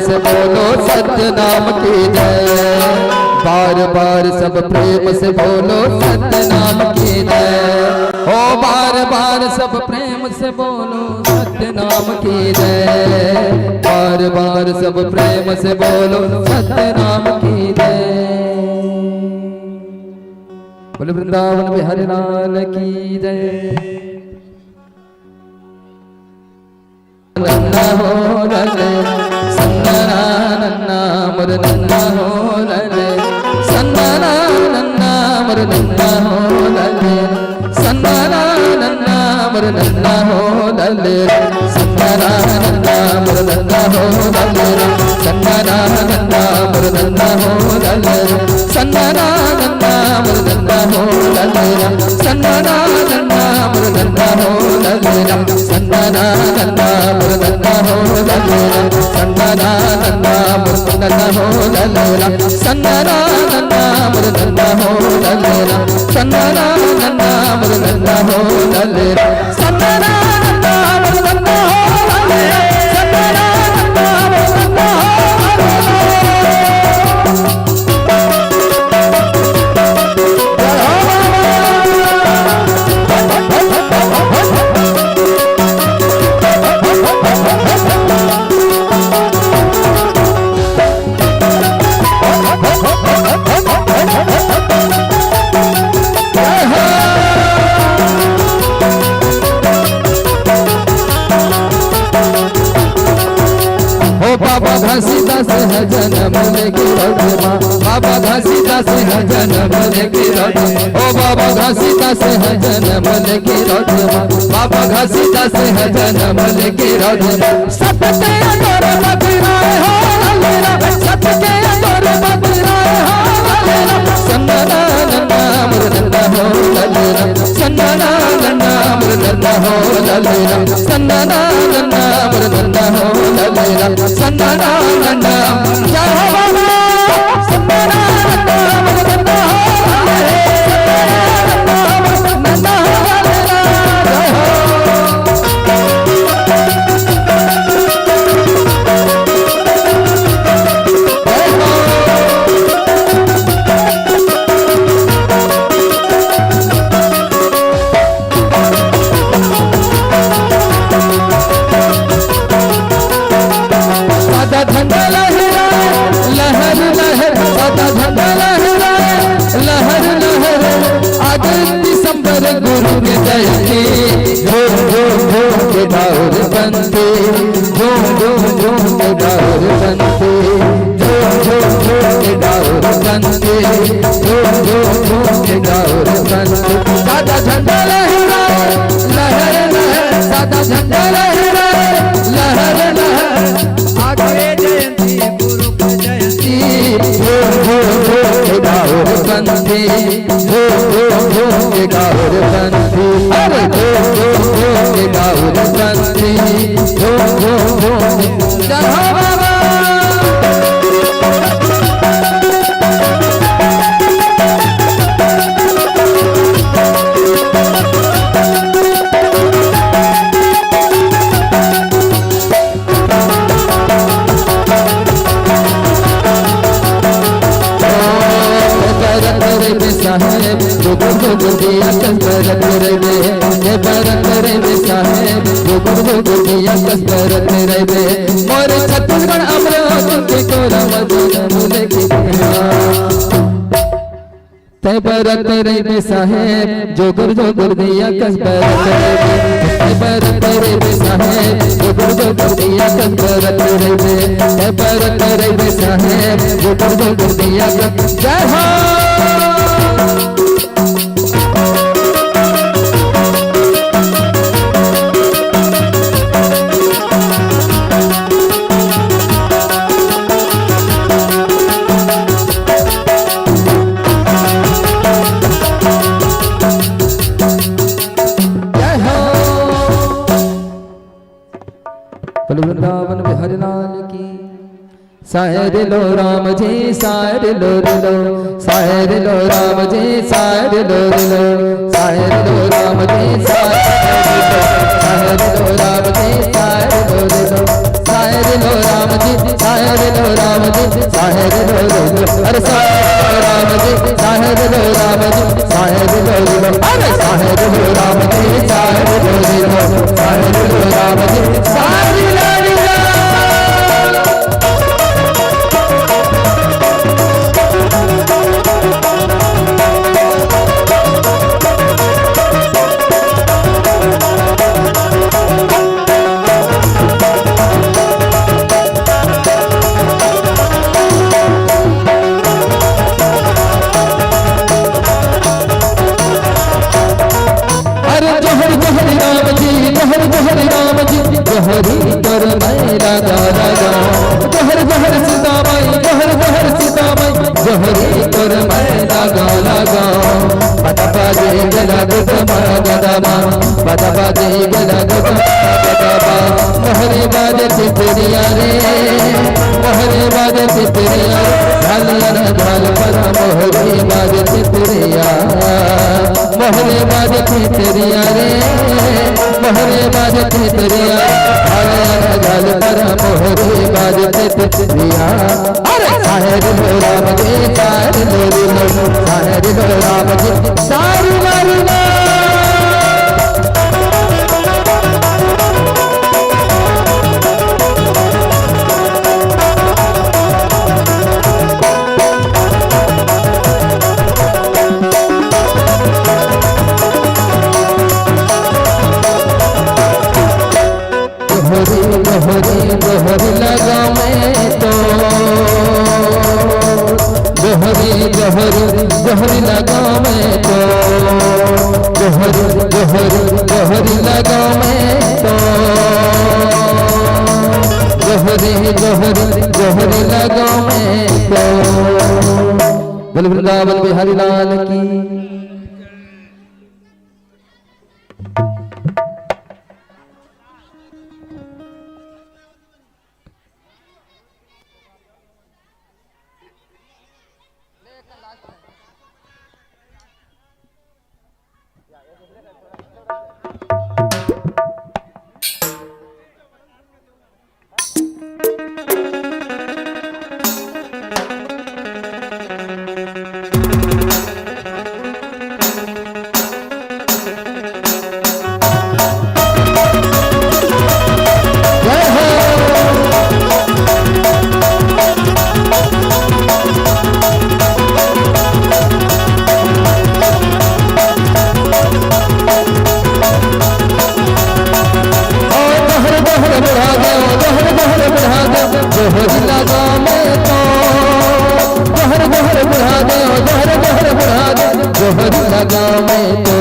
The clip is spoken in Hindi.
से बोलो सत्य नाम की जय। बार बार सब प्रेम से बोलो सत्य नाम की जय। ओ बार बार सब प्रेम से बोलो सत्य नाम की जय। बार बार सब प्रेम से बोलो सत्य नाम की जय। बोले वृंदावन बिहारी लाल की जय। नन्ना हो लले सन्ना नन्ना मोर नन्ना हो लले सन्ना नन्ना मोर नन्ना हो लले सन्ना नन्ना मोर नन्ना हो लले सन्ना नन्ना मोर नन्ना हो लले सन्ना नन्ना मोर नन्ना हो लले सन्ना नन्ना मोर नन्ना हो लले सन्ना नन्ना मोर नन्ना हो लले सन्ना नन्ना मोर नन्ना हो लले सन्ना नन्ना मोर नन्ना हो लले सन्ना नन्ना मोर नन्ना हो लले सन्ना नन्ना मोर नन्ना हो लले सन्ना नन्ना मोर नन्ना हो लले सन्ना नन्ना मोर नन्ना बाबा घासीदास है जन्म लेके रजमा बाबा घासीदास है जन्म लेके रजमा ओ बाबा घासीदास है जन्म लेके रजमा बाबा घासीदास है जन्म लेके रजमा सत्य अंदर बदराए हो ललेला सत्य अंदर बदराए हो ललेला सन्ना नन्ना मोर नन्ना हो ललेला सन्ना नन्ना मोर नन्ना हो ललेला सन्ना नन्ना मोर नन्ना हो ललेला सन्ना नन्ना जय हो बाबा सन्ना नन्ना मोर नन्ना हो ललेला सन्ना नन्ना मोर नन्ना हो ललेला जय हो झंडा लहराए लहर लहर सादा झंडा लहराए लहर लहर आज दिसंबर गुरु के जयंती झूम झूम झूम के दौर बनते झूम झूम झूम के दौर बनते झूम झूम झूम के दौर बनते झूम झूम झूम के दौर बनते सादा झंडा लहराए लहर लहर सादा झंडा लहराए लहर लहर आगे जयंती गुरु का जयंती झूम झूम झूम के दौर बनते झूम झूम झूम के दौर बनते अरे झूम झूम झूम के दौर बनते झूम झूम झूम जय हो बाबा साहेब गुरु गुरु दिया कसरत रे हे बरत रे साहेब गुरु दिया कसरत रे मोर छत्तीसगढ़ अमृत के कोरा मदन मुले की ते बरत रे साहेब जो गुरु दिया कसरत रे हे बरत रे साहेब जो गुरु दिया कसरत रे हे बरत रे साहेब जो गुरु दिया जय हो वृंदावन बिहारी लाल की सायर लो राम जी सायर लो लो सायर लो राम जी सायर लो लो सायर लो राम जी सायर लो राम जी सायर लो लो साहेर लो राम जी, साहेर लो राम जी, साहेर लो अरे साहेर लो राम जी, साहेर लो राम जी, साहेर लो अरे साहेर लो राम जी, साहेर लो साहेर लो राम जी, साहेर लो जोहरी कर मेरा गाना गाओ, जोहर जोहर सीताबाई, जोहर जोहर सीताबाई, जोहरी कर मेरा गाना गाओ। पता बाजे गला गदमा गदमा, पता बाजे गला गदमा गदमा, मोहरे बाजे तितरिया रे, मोहरे बाजे तितरिया, ढाल ढाल पर मोहरे बाजे तितरिया, मोहरे बाजे तितरिया रे, मोहरे बाजे तितरिया, ढाल पर मोहरे बाजे तितरिया। अरे साहेर लो राम जी, साहेर लो साहेर लो राम जी, सारू मारू जोहरी लगा मैं तो, जोहरी जोहरी जोहरी लगा मैं तो, जोहरी जोहरी जोहरी लगा मैं तो, जोहरी जोहरी जोहरी लगा मैं तो। बोल वृंदावन बिहारी लाल की। जोहरी लगा मैं तो, जोहर जोहर बुढ़ा दे, जोहर जोहर बुढ़ा दे, जोहरी लगा मैं तो,